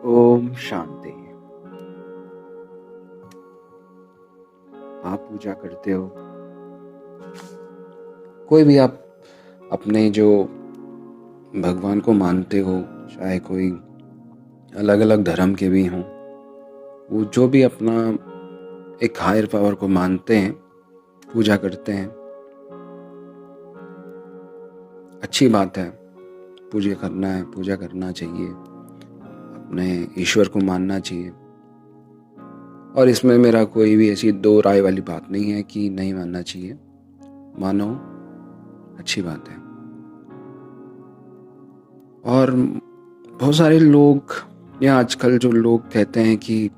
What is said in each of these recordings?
ओम शांति। आप पूजा करते हो, कोई भी आप अपने जो भगवान को मानते हो, चाहे कोई अलग अलग धर्म के भी हों, वो जो भी अपना एक हायर पावर को मानते हैं, पूजा करते हैं, अच्छी बात है। पूजा करना है, पूजा करना चाहिए, अपने ईश्वर को मानना चाहिए। और इसमें मेरा कोई भी ऐसी दो राय वाली बात नहीं है कि नहीं मानना चाहिए। मानो, अच्छी बात है। और बहुत सारे लोग या आजकल जो लोग कहते हैं कि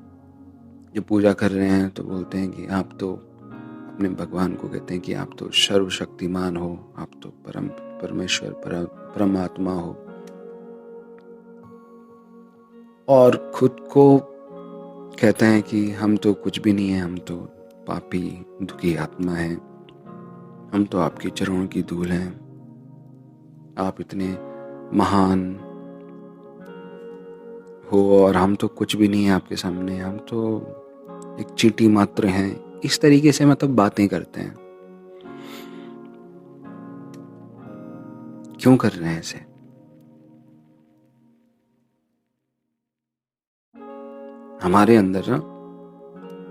जो पूजा कर रहे हैं तो बोलते हैं कि आप तो अपने भगवान को कहते हैं कि आप तो सर्वशक्तिमान हो, आप तो परमेश्वर परमात्मा हो, और खुद को कहते हैं कि हम तो कुछ भी नहीं है, हम तो पापी दुखी आत्मा है, हम तो आपके चरणों की धूल हैं, आप इतने महान हो और हम तो कुछ भी नहीं है आपके सामने, हम तो एक चींटी मात्र हैं। इस तरीके से मतलब बातें करते हैं। क्यों कर रहे हैं ऐसे? हमारे अंदर ना,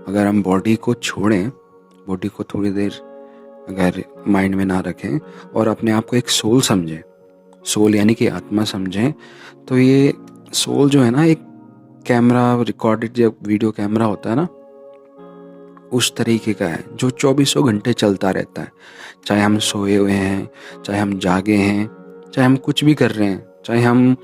अगर हम बॉडी को छोड़ें, बॉडी को थोड़ी देर अगर माइंड में ना रखें और अपने आप को एक सोल समझें, सोल यानी कि आत्मा समझें, तो ये सोल जो है ना, एक कैमरा रिकॉर्डेड जब वीडियो कैमरा होता है ना, उस तरीके का है जो 2400 घंटे चलता रहता है। चाहे हम सोए हुए हैं, चाहे हम जागे हैं, चाहे हम कुछ भी कर रहे हैं, चाहे हम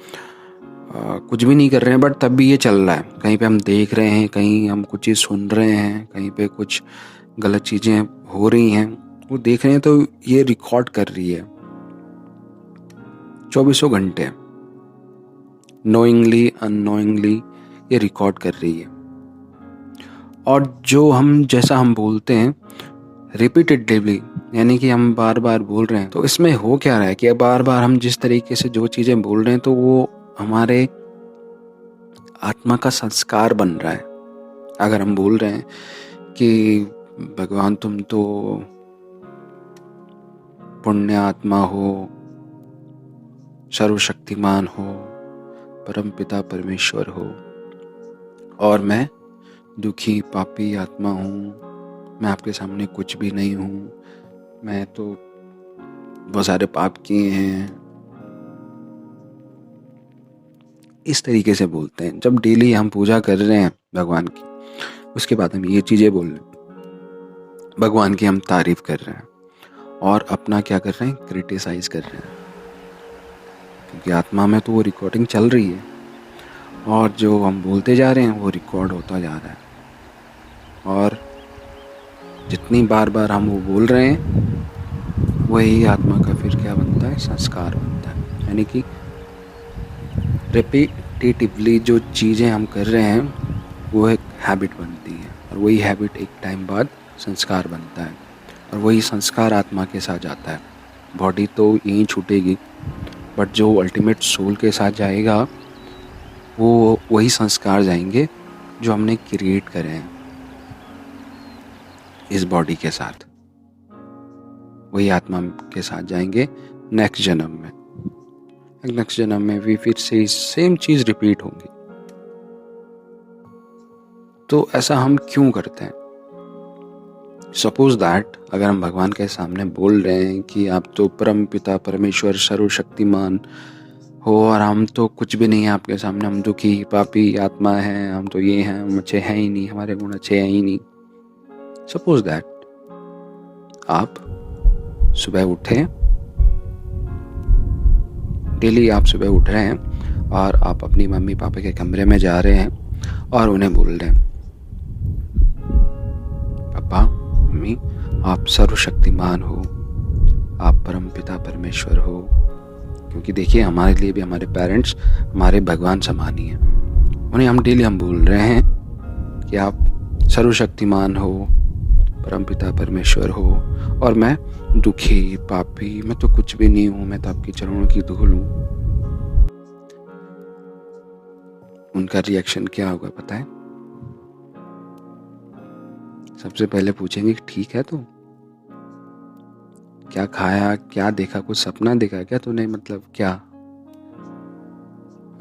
कुछ भी नहीं कर रहे हैं, बट तब भी ये चल रहा है। कहीं पे हम देख रहे हैं, कहीं हम कुछ चीज़ सुन रहे हैं, कहीं पे कुछ गलत चीज़ें हो रही हैं, वो देख रहे हैं तो ये रिकॉर्ड कर रही है 2400 घंटे, नोइंगली अननोइंगली ये रिकॉर्ड कर रही है। और जो हम जैसा हम बोलते हैं रिपीटेडली, यानी कि हम बार बार बोल रहे हैं, तो इसमें हो क्या रहा है कि बार बार हम जिस तरीके से जो चीज़ें बोल रहे हैं तो वो हमारे आत्मा का संस्कार बन रहा है। अगर हम बोल रहे हैं कि भगवान तुम तो पुण्य आत्मा हो, सर्वशक्तिमान हो, परमपिता परमेश्वर हो, और मैं दुखी पापी आत्मा हूँ, मैं आपके सामने कुछ भी नहीं हूँ, मैं तो बहुत सारे पाप किए हैं, इस तरीके से बोलते हैं। जब डेली हम पूजा कर रहे हैं भगवान की, उसके बाद हम ये चीज़ें बोल रहे हैं, भगवान की हम तारीफ कर रहे हैं और अपना क्या कर रहे हैं, क्रिटिसाइज कर रहे हैं, क्योंकि आत्मा में तो वो रिकॉर्डिंग चल रही है और जो हम बोलते जा रहे हैं वो रिकॉर्ड होता जा रहा है। और जितनी बार बार हम वो बोल रहे हैं, वही आत्मा का फिर क्या बनता है, संस्कार बनता है। यानी कि रिपीटेटिवली जो चीज़ें हम कर रहे हैं वो एक हैबिट बनती है, और वही हैबिट एक टाइम बाद संस्कार बनता है, और वही संस्कार आत्मा के साथ जाता है। बॉडी तो यहीं छूटेगी, बट जो अल्टीमेट सोल के साथ जाएगा वो वही संस्कार जाएंगे जो हमने क्रिएट करे हैं इस बॉडी के साथ, वही आत्मा के साथ जाएंगे नेक्स्ट जन्म में। नेक्स्ट जन्म में भी फिर से सेम चीज़ रिपीट होंगी। तो ऐसा हम क्यों करते हैं? सपोज दैट अगर हम भगवान के सामने बोल रहे हैं कि आप तो परम पिता परमेश्वर सर्वशक्तिमान हो और हम तो कुछ भी नहीं है आपके सामने, हम दुखी पापी आत्मा हैं, हम तो ये हैं, हम अच्छे हैं ही नहीं, हमारे गुण अच्छे हैं ही नहीं। सपोज दैट आप सुबह उठे, डेली आप सुबह उठ रहे हैं और आप अपनी मम्मी पापा के कमरे में जा रहे हैं और उन्हें बोल रहे हैं, पापा मम्मी आप सर्वशक्तिमान हो, आप परम पिता परमेश्वर हो। क्योंकि देखिए, हमारे लिए भी हमारे पेरेंट्स हमारे भगवान समान ही हैं। उन्हें हम डेली हम बोल रहे हैं कि आप सर्वशक्तिमान हो, परमपिता परमेश्वर हो, और मैं दुखी पापी, मैं तो कुछ भी नहीं हूँ, मैं तो आपके चरणों की धूल हूँ। उनका रिएक्शन क्या होगा पता है? सबसे पहले पूछेंगे ठीक है तो क्या खाया, क्या देखा, कुछ सपना देखा क्या तूने, मतलब क्या?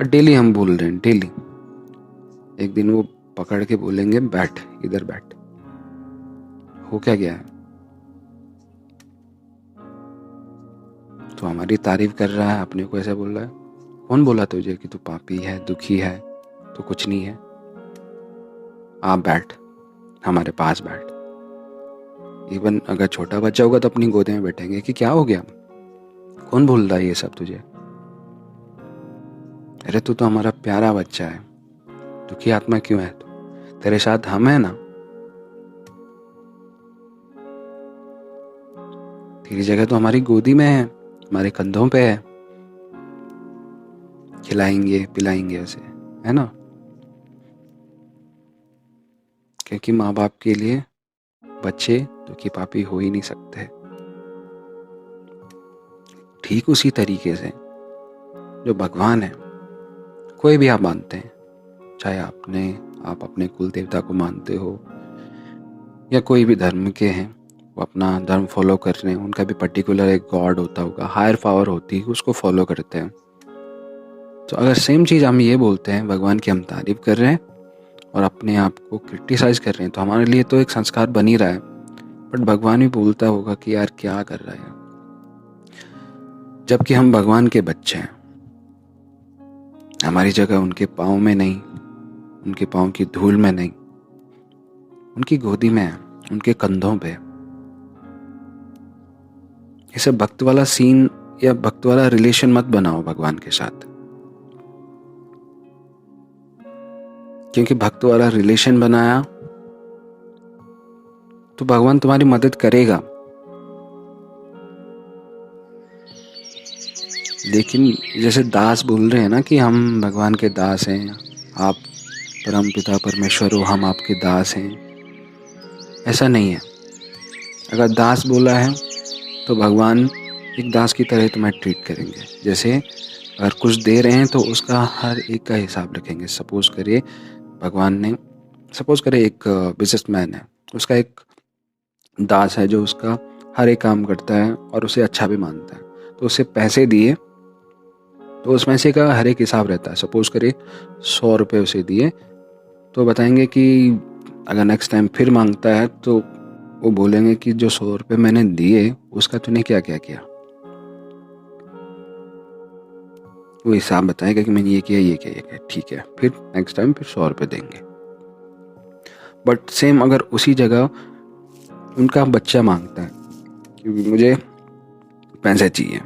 डेली हम बोल रहे हैं, डेली। एक दिन वो पकड़ के बोलेंगे बैठ, इधर बैठ। हो क्या गया है? तो हमारी तारीफ कर रहा है, अपने को ऐसा बोल रहा है। कौन बोला तुझे कि तू पापी है, दुखी है, तो कुछ नहीं है? आप बैठ, हमारे पास बैठ। इवन अगर छोटा बच्चा होगा तो अपनी गोदे में बैठेंगे कि क्या हो गया, कौन बोल रहा है ये सब तुझे? अरे तू तो हमारा प्यारा बच्चा है, दुखी आत्मा क्यों है तू? तेरे साथ हम है ना, तेरी जगह तो हमारी गोदी में है, हमारे कंधों पे है, खिलाएंगे पिलाएंगे उसे, है ना? क्योंकि माँ बाप के लिए बच्चे दुखी पापी हो ही नहीं सकते। ठीक उसी तरीके से जो भगवान है, कोई भी आप मानते हैं, चाहे आप अपने कुल देवता को मानते हो या कोई भी धर्म के हैं, वो अपना धर्म फॉलो कर रहे हैं, उनका भी पर्टिकुलर एक गॉड होता होगा, हायर पावर होती है, उसको फॉलो करते हैं। तो अगर सेम चीज़ हम ये बोलते हैं, भगवान की हम तारीफ कर रहे हैं और अपने आप को क्रिटिसाइज कर रहे हैं, तो हमारे लिए तो एक संस्कार बन ही रहा है। बट भगवान भी बोलता होगा कि यार क्या कर रहा है, जबकि हम भगवान के बच्चे हैं। हमारी जगह उनके पाँव में नहीं, उनके पाँव की धूल में नहीं, उनकी गोदी में है, उनके कंधों पे। ये सब भक्त वाला सीन या भक्त वाला रिलेशन मत बनाओ भगवान के साथ, क्योंकि भक्त वाला रिलेशन बनाया तो भगवान तुम्हारी मदद करेगा, लेकिन जैसे दास बोल रहे हैं ना कि हम भगवान के दास हैं, आप परम पिता परमेश्वर हो, हम आपके दास हैं, ऐसा नहीं है। अगर दास बोला है तो भगवान एक दास की तरह तुम्हें ट्रीट करेंगे। जैसे अगर कुछ दे रहे हैं तो उसका हर एक का हिसाब रखेंगे। सपोज करे एक बिजनेसमैन है, उसका एक दास है जो उसका हर एक काम करता है और उसे अच्छा भी मानता है, तो उसे पैसे दिए तो उस पैसे का हर एक हिसाब रहता है। सपोज करे 100 रुपये उसे दिए, तो बताएंगे कि अगर नेक्स्ट टाइम फिर मांगता है तो वो बोलेंगे कि जो 100 रुपये मैंने दिए उसका तूने क्या क्या किया। वो हिसाब बताएगा कि मैंने ये किया, ठीक है, फिर नेक्स्ट टाइम फिर 100 रुपये देंगे। बट सेम अगर उसी जगह उनका बच्चा मांगता है कि मुझे पैसे चाहिए,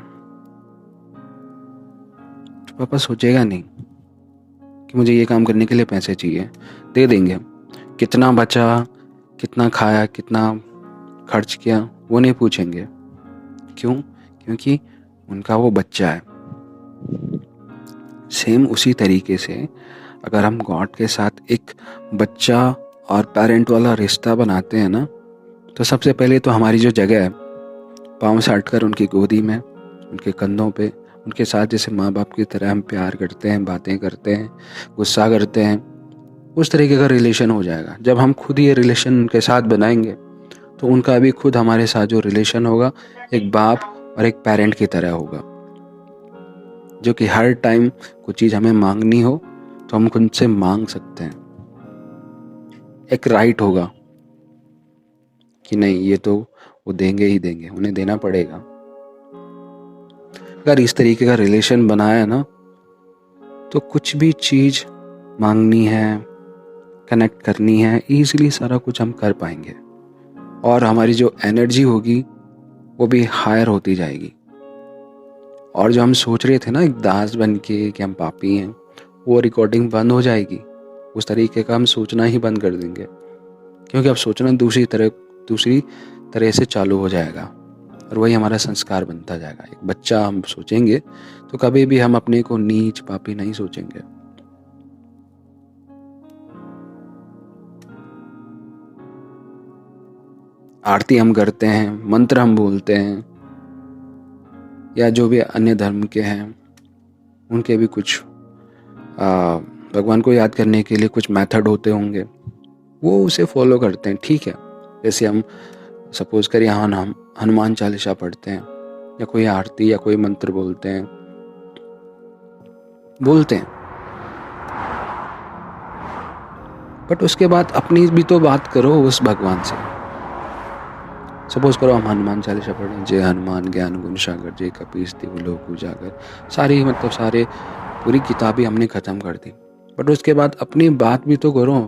तो पापा सोचेगा नहीं कि मुझे ये काम करने के लिए पैसे चाहिए, दे देंगे। कितना बचा, कितना खाया, कितना खर्च किया, वो नहीं पूछेंगे। क्यों? क्योंकि उनका वो बच्चा है। सेम उसी तरीके से अगर हम गॉड के साथ एक बच्चा और पेरेंट वाला रिश्ता बनाते हैं ना, तो सबसे पहले तो हमारी जो जगह है, पाँव से हटकर उनकी गोदी में, उनके कंधों पे, उनके साथ जैसे माँ बाप की तरह हम प्यार करते हैं, बातें करते हैं, गुस्सा करते हैं, उस तरीके का रिलेशन हो जाएगा। जब हम खुद ये रिलेशन उनके साथ बनाएंगे तो उनका भी खुद हमारे साथ जो रिलेशन होगा एक बाप और एक पेरेंट की तरह होगा, जो कि हर टाइम कुछ चीज़ हमें मांगनी हो तो हम उनसे मांग सकते हैं। एक राइट होगा कि नहीं, ये तो वो देंगे ही देंगे, उन्हें देना पड़ेगा। अगर इस तरीके का रिलेशन बनाया ना, तो कुछ भी चीज़ मांगनी है, कनेक्ट करनी है, ईजिली सारा कुछ हम कर पाएंगे। और हमारी जो एनर्जी होगी वो भी हायर होती जाएगी। और जो हम सोच रहे थे ना एक दास बन के कि हम पापी हैं, वो रिकॉर्डिंग बंद हो जाएगी। उस तरीके का हम सोचना ही बंद कर देंगे, क्योंकि अब सोचना दूसरी तरह से चालू हो जाएगा और वही हमारा संस्कार बनता जाएगा। एक बच्चा हम सोचेंगे तो कभी भी हम अपने को नीच पापी नहीं सोचेंगे। आरती हम करते हैं, मंत्र हम बोलते हैं, या जो भी अन्य धर्म के हैं उनके भी कुछ भगवान को याद करने के लिए कुछ मेथड होते होंगे, वो उसे फॉलो करते हैं, ठीक है। जैसे हम सपोज करिए हम हनुमान चालीसा पढ़ते हैं या कोई आरती या कोई मंत्र बोलते हैं, बट उसके बाद अपनी भी तो बात करो उस भगवान से। सपोज करो हम हनुमान चालीसा पढ़ें, जय हनुमान ज्ञान गुण सागर, जय कपीस तिहु लोक उजागर, सारे पूरी किताबें हमने ख़त्म कर दी, बट उसके बाद अपनी बात भी तो करो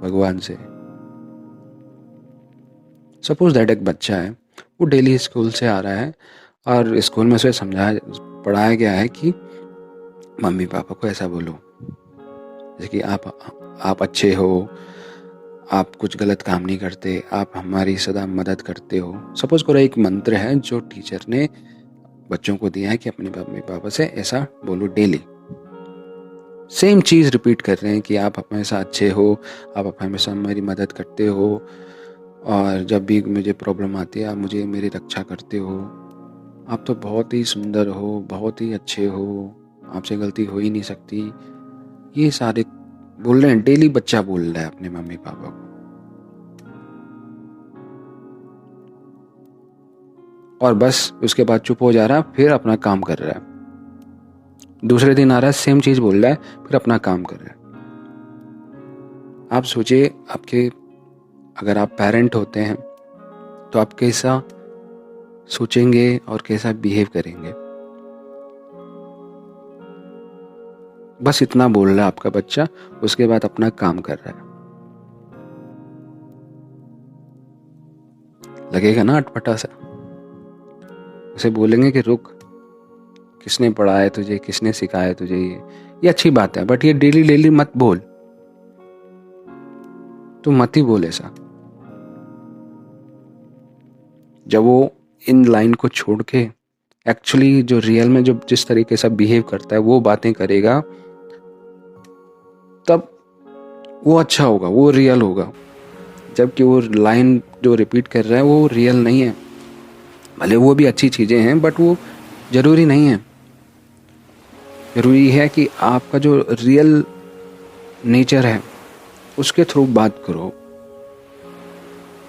भगवान से। सपोज दैट एक बच्चा है, वो डेली स्कूल से आ रहा है और स्कूल में उसे पढ़ाया गया है कि मम्मी पापा को ऐसा बोलो, जैसे कि आप अच्छे हो, आप कुछ गलत काम नहीं करते, आप हमारी सदा मदद करते हो। सपोज करो एक मंत्र है जो टीचर ने बच्चों को दिया है कि अपने मम्मी पापा से ऐसा बोलो डेली। सेम चीज़ रिपीट कर रहे हैं कि आप हमेशा अच्छे हो, आप हमेशा हमारी मदद करते हो, और जब भी मुझे प्रॉब्लम आती है आप मुझे मेरी रक्षा करते हो, आप तो बहुत ही सुंदर हो, बहुत ही अच्छे हो, आपसे गलती हो ही नहीं सकती। ये सारे बोल रहे हैं, डेली बच्चा बोल रहा है अपने मम्मी पापा को, और बस उसके बाद चुप हो जा रहा है, फिर अपना काम कर रहा है। दूसरे दिन आ रहा है, सेम चीज़ बोल रहा है, फिर अपना काम कर रहा है। आप सोचिए, अगर आप पेरेंट होते हैं तो आप कैसा सोचेंगे और कैसा बिहेव करेंगे। बस इतना बोल रहा है आपका बच्चा, उसके बाद अपना काम कर रहा है। लगेगा ना अटपटा सा। उसे बोलेंगे कि रुक, किसने पढ़ाया तुझे, किसने सिखाया तुझे, ये अच्छी बात है, बट ये डेली मत बोल, तू मत ही बोल ऐसा। जब वो इन लाइन को छोड़ के एक्चुअली जो रियल में जो जिस तरीके से बिहेव करता है वो बातें करेगा, तब वो अच्छा होगा, वो रियल होगा। जबकि वो लाइन जो रिपीट कर रहा है वो रियल नहीं है। भले वो भी अच्छी चीज़ें हैं, बट वो ज़रूरी नहीं है। ज़रूरी है कि आपका जो रियल नेचर है उसके थ्रू बात करो।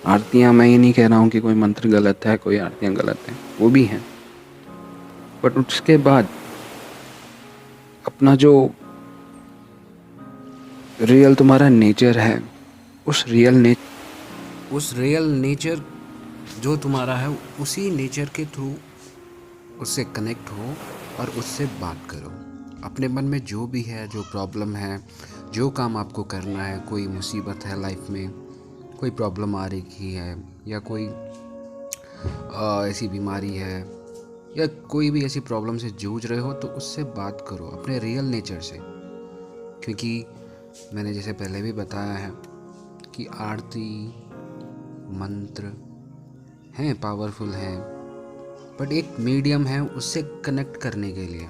आरतियाँ, मैं ये नहीं कह रहा हूँ कि कोई मंत्र गलत है, कोई आरतियाँ गलत हैं, वो भी हैं, बट उसके बाद अपना जो रियल तुम्हारा नेचर है, उस रियल नेचर जो तुम्हारा है, उसी नेचर के थ्रू उससे कनेक्ट हो और उससे बात करो। अपने मन में जो भी है, जो प्रॉब्लम है, जो काम आपको करना है, कोई मुसीबत है लाइफ में, कोई प्रॉब्लम आ रही है, या कोई ऐसी बीमारी है, या कोई भी ऐसी प्रॉब्लम से जूझ रहे हो, तो उससे बात करो अपने रियल नेचर से। क्योंकि मैंने जैसे पहले भी बताया है कि आरती मंत्र हैं, पावरफुल हैं, बट एक मीडियम है उससे कनेक्ट करने के लिए।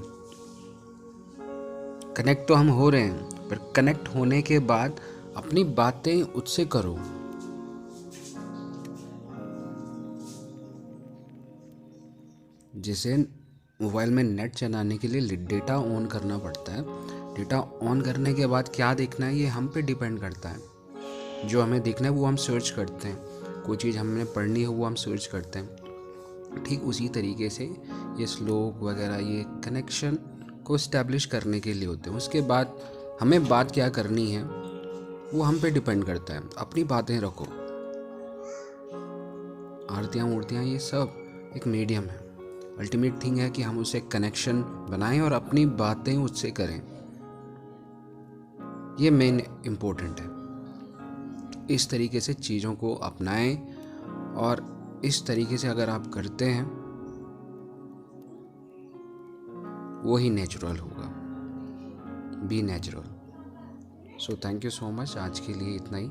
कनेक्ट तो हम हो रहे हैं, पर कनेक्ट होने के बाद अपनी बातें उससे करो। जैसे मोबाइल में नेट चलाने के लिए डेटा ऑन करना पड़ता है, डेटा ऑन करने के बाद क्या देखना है ये हम पे डिपेंड करता है। जो हमें देखना है वो हम सर्च करते हैं, कोई चीज़ हमने पढ़नी है वो हम सर्च करते हैं। ठीक उसी तरीके से ये श्लोक वगैरह ये कनेक्शन को इस्टेब्लिश करने के लिए होते हैं। उसके बाद हमें बात क्या करनी है वो हम पे डिपेंड करता है। अपनी बातें रखो। आरतियाँ मूर्तियाँ ये सब एक मीडियम है। अल्टीमेट थिंग है कि हम उससे कनेक्शन बनाएं और अपनी बातें उससे करें, ये मेन इम्पोर्टेंट है। इस तरीके से चीज़ों को अपनाएं, और इस तरीके से अगर आप करते हैं वो ही नेचुरल होगा। Be natural. So thank you so much. आज के लिए इतना ही।